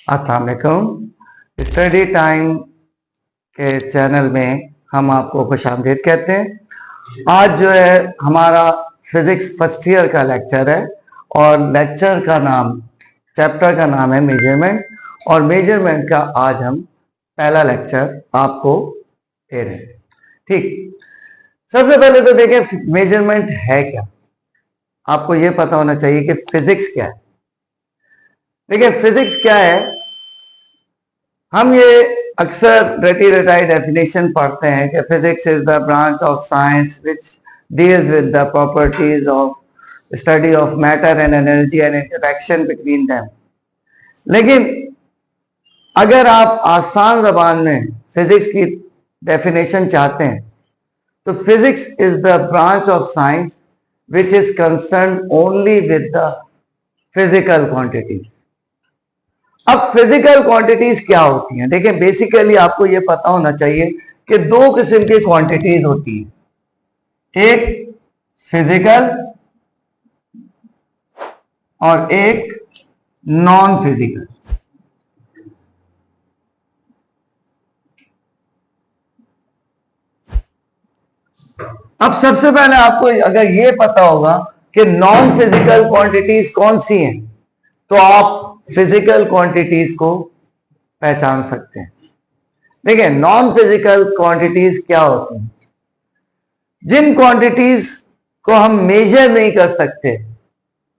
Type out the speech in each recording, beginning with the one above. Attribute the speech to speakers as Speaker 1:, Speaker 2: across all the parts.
Speaker 1: अस्सलाम वालेकुम। Study time के चैनल में हम आपको खुशामदीद कहते हैं। आज जो है हमारा फिजिक्स फर्स्ट ईयर का लेक्चर है और लेक्चर का नाम, चैप्टर का नाम है मेजरमेंट, और मेजरमेंट का आज हम पहला लेक्चर आपको दे रहे हैं। ठीक, सबसे पहले तो देखें मेजरमेंट है क्या। आपको यह पता होना चाहिए कि फिजिक्स क्या है। देखिए फिजिक्स क्या है, हम ये अक्सर रटी रटाई डेफिनेशन पढ़ते हैं कि physics is the branch of science which deals with the properties of study of matter and energy and interaction between them. लेकिन अगर आप आसान जबान में फिजिक्स की डेफिनेशन चाहते हैं तो physics is the branch of science which is concern only with the physical quantities. अब फिजिकल क्वांटिटीज क्या होती हैं? देखिए बेसिकली आपको यह पता होना चाहिए कि दो किस्म की क्वांटिटीज होती है, एक फिजिकल और एक नॉन फिजिकल। अब सबसे पहले आपको अगर यह पता होगा कि नॉन फिजिकल क्वांटिटीज कौन सी हैं तो आप फिजिकल क्वांटिटीज को पहचान सकते हैं। देखिए नॉन फिजिकल क्वांटिटीज क्या होती हैं? जिन क्वांटिटीज को हम मेजर नहीं कर सकते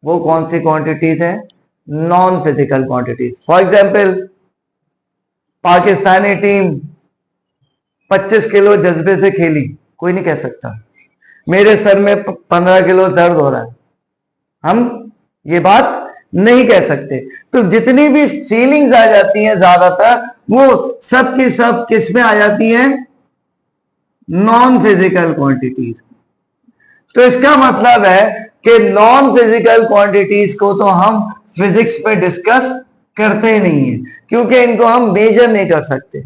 Speaker 1: वो कौन सी क्वांटिटीज हैं? Non physical quantities. For example Pakistani team 25 kilo जज्बे से खेली, कोई नहीं कह सकता मेरे सर में 15 किलो दर्द हो रहा है। हम ये बात नहीं कह सकते। तो जितनी भी फीलिंग्स आ जाती हैं ज्यादातर वो सब की सब किस में आ जाती हैं? Non physical quantities. तो इसका मतलब है कि नॉन फिजिकल क्वांटिटीज को तो हम फिजिक्स में डिस्कस करते ही नहीं है क्योंकि इनको हम मेजर नहीं कर सकते।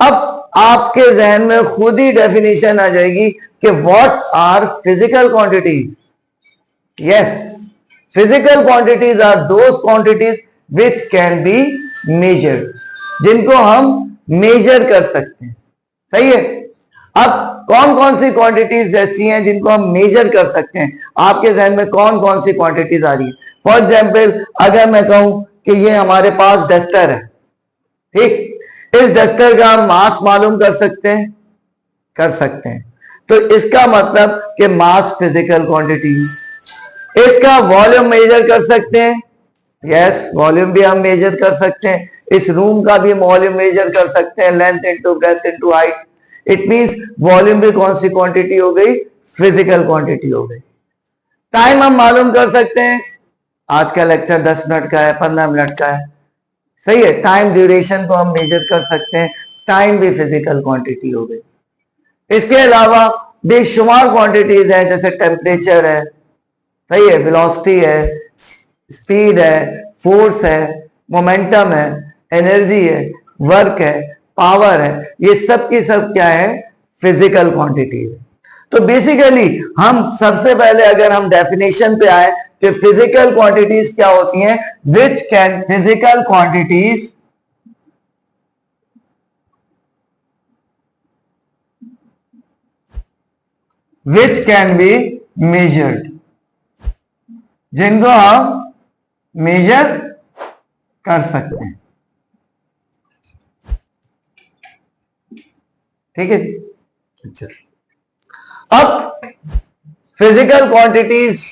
Speaker 1: अब आपके जहन में खुद ही डेफिनेशन आ जाएगी कि what are physical quantities. Yes, physical quantities are those quantities which can be measured, जिनको हम मेजर कर सकते हैं। सही है। अब कौन कौन सी क्वांटिटीज ऐसी हैं जिनको हम मेजर कर सकते हैं? आपके जहन में कौन कौन सी क्वांटिटीज आ रही है? फॉर एग्जाम्पल अगर मैं कहूं कि ये हमारे पास डस्टर है, ठीक, इस डस्टर का हम मास मालूम कर सकते हैं? कर सकते हैं। तो इसका मतलब कि मास फिजिकल क्वांटिटी। इसका वॉल्यूम मेजर कर सकते हैं? यस, वॉल्यूम भी हम मेजर कर सकते हैं। इस रूम का भी वॉल्यूम मेजर कर सकते हैं, length into breadth into height. It means volume भी कौन सी क्वांटिटी हो गई? फिजिकल क्वांटिटी हो गई। टाइम हम मालूम कर सकते हैं। आज का लेक्चर 10 मिनट का है, 15 मिनट का है, सही है। टाइम ड्यूरेशन को हम मेजर कर सकते हैं, टाइम भी फिजिकल क्वांटिटी हो गई। इसके अलावा बेशुमार क्वांटिटीज है, जैसे टेम्परेचर है, सही है, वेलोसिटी है, स्पीड है, फोर्स है, मोमेंटम है, एनर्जी है, वर्क है, पावर है। ये सब की सब क्या है? फिजिकल क्वांटिटी है। तो बेसिकली हम सबसे पहले अगर हम डेफिनेशन पे आए तो फिजिकल क्वांटिटीज क्या होती हैं? Which can physical quantities which can be measured, जिनको हम मेजर कर सकते हैं। ठीक है। अच्छा, अब फिजिकल क्वांटिटीज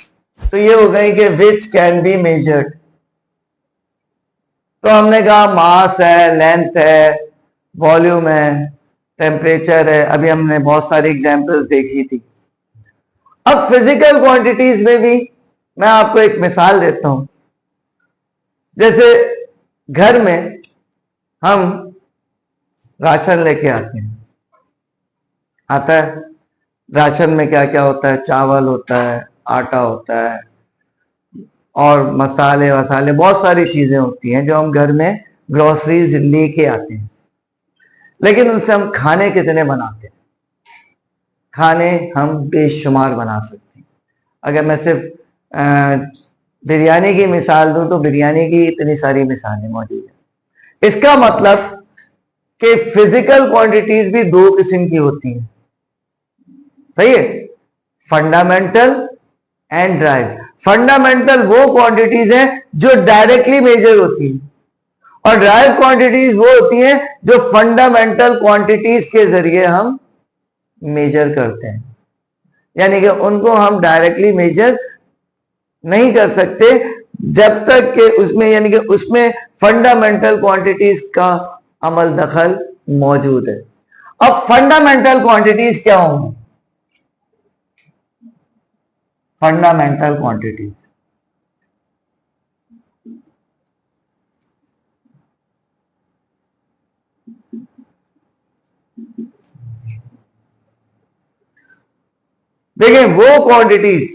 Speaker 1: तो ये हो गई कि विच कैन बी मेजर्ड। तो हमने कहा मास है, लेंथ है, वॉल्यूम है, टेम्परेचर है, अभी हमने बहुत सारी एग्जांपल्स देखी थी। अब फिजिकल क्वांटिटीज में भी मैं आपको एक मिसाल देता हूं। जैसे घर में हम राशन लेके आते हैं, आता है। राशन में क्या क्या होता है? चावल होता है, आटा होता है और मसाले वसाले, बहुत सारी चीजें होती हैं जो हम घर में ग्रोसरीज लेके आते हैं। लेकिन उनसे हम खाने कितने बनाते हैं? खाने हम बेशुमार बना सकते हैं। अगर मैं सिर्फ बिरयानी की मिसाल दूं तो बिरयानी की इतनी सारी मिसालें मौजूद हैं। इसका मतलब कि फिजिकल क्वांटिटीज भी दो किस्म की होती हैं, सही है, फंडामेंटल एंड ड्राइव। फंडामेंटल वो क्वांटिटीज हैं जो डायरेक्टली मेजर होती हैं, और ड्राइव क्वांटिटीज वो होती हैं जो फंडामेंटल क्वांटिटीज के जरिए हम मेजर करते हैं, यानी कि उनको हम डायरेक्टली मेजर नहीं कर सकते जब तक कि उसमें, यानी कि उसमें फंडामेंटल क्वांटिटीज का अमल दखल मौजूद है। अब फंडामेंटल क्वांटिटीज क्या होंगी? फंडामेंटल क्वांटिटीज देखिए, वो क्वांटिटीज,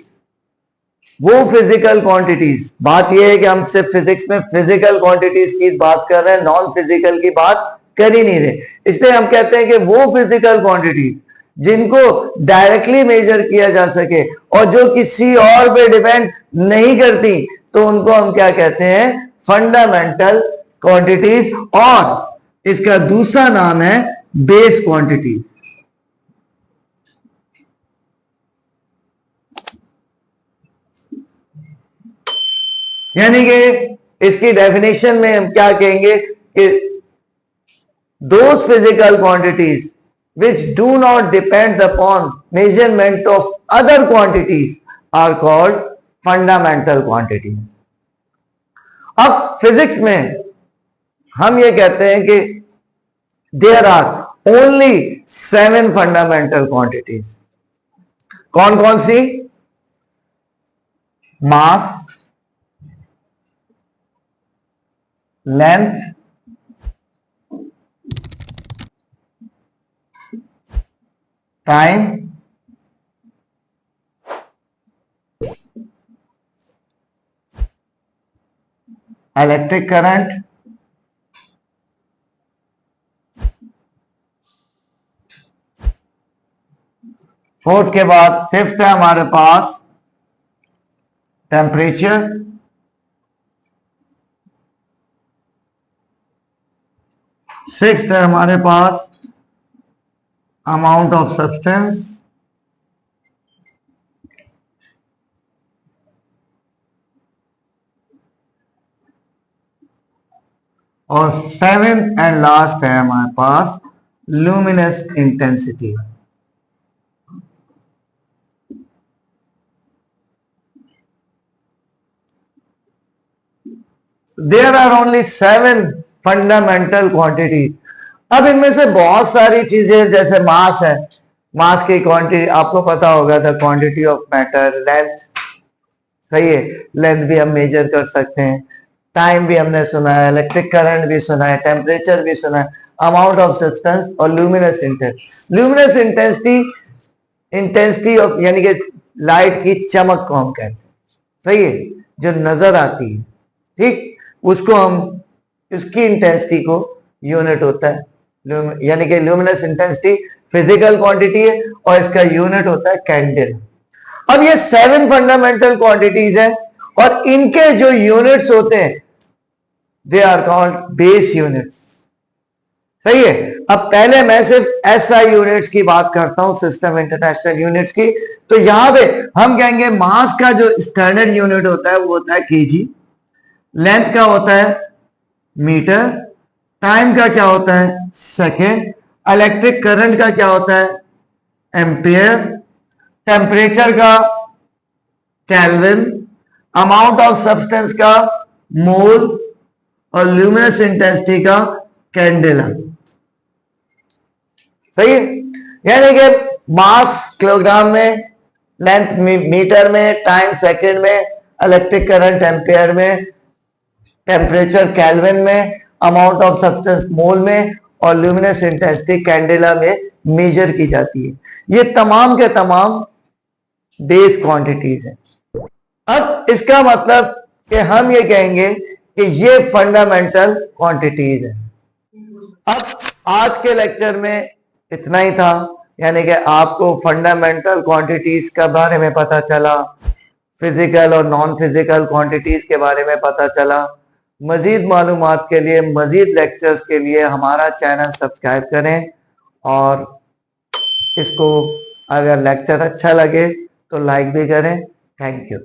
Speaker 1: वो फिजिकल क्वांटिटीज, बात यह है कि हम सिर्फ फिजिक्स में फिजिकल क्वांटिटीज की बात कर रहे हैं, नॉन फिजिकल की बात कर ही नहीं रहे। इसलिए हम कहते हैं कि वो फिजिकल क्वांटिटीज जिनको डायरेक्टली मेजर किया जा सके और जो किसी और पे डिपेंड नहीं करती, तो उनको हम क्या कहते हैं? Fundamental quantities. और इसका दूसरा नाम है बेस क्वांटिटीज। यानी कि इसकी डेफिनेशन में हम क्या कहेंगे कि those physical quantities which do not depend upon measurement of other quantities are called fundamental quantities। अब फिजिक्स में हम ये कहते हैं कि there are only 7 fundamental quantities। कौन कौन सी? Mass, length, time, electric current, fourth के बाद फिफ्थ है हमारे पास टेम्परेचर, सिक्स्थ है हमारे पास अमाउंट ऑफ सब्सटेंस, और सेवेंथ एंड लास्ट है हमारे पास luminous intensity. There are only 7 fundamental quantities. अब इनमें से बहुत सारी चीजें, जैसे मास है, मास की क्वांटिटी आपको पता होगा, the quantity of matter, length, सही है, लेंथ भी हम मेजर कर सकते हैं, टाइम भी हमने सुना है, इलेक्ट्रिक करंट भी सुना है, टेम्परेचर भी सुना है, अमाउंट ऑफ सब्सटेंस और luminous intensity. Luminous intensity of, यानी कि लाइट की चमक को हम कहते हैं, सही है, जो नजर आती है, ठीक, उसको हम, इसकी इंटेंसिटी को यूनिट होता है, यानी कि लुमिनस इंटेंसिटी फिजिकल क्वांटिटी है और इसका यूनिट होता है कैंडल। अब ये 7 फंडामेंटल क्वांटिटीज हैं और इनके जो यूनिट्स होते हैं they are called base units, सही है। अब पहले मैं सिर्फ एसआई यूनिट्स की बात करता हूं, सिस्टम इंटरनेशनल यूनिट्स की। तो यहां पे हम कहेंगे मास का जो स्टैंडर्ड यूनिट होता है वो होता है केजी, लेंथ का होता है मीटर, टाइम का क्या होता है सेकेंड, इलेक्ट्रिक करंट का क्या होता है एम्पियर, टेम्परेचर का केल्विन, अमाउंट ऑफ सब्सटेंस का मोल और ल्यूमिनस इंटेंसिटी का कैंडेला, सही है। यानी कि मास किलोग्राम में, लेंथ मीटर में, टाइम सेकंड में, इलेक्ट्रिक करंट एम्पियर में, टेम्परेचर केल्विन में, अमाउंट ऑफ सब्सटेंस मोल में और ल्यूमिनस इंटेंसिटी कैंडेला में मेजर की जाती है। ये तमाम के तमाम बेस क्वांटिटीज हैं। अब इसका मतलब कि हम ये कहेंगे कि ये फंडामेंटल क्वांटिटीज है। अब आज के लेक्चर में इतना ही था, यानी कि आपको फंडामेंटल क्वांटिटीज के बारे में पता चला, फिजिकल और नॉन फिजिकल क्वांटिटीज के बारे में पता चला, मजीद मालूमात के लिए, मजीद लेक्चर्स के लिए हमारा चैनल सब्सक्राइब करें, और इसको अगर लेक्चर अच्छा लगे तो लाइक भी करें। Thank you.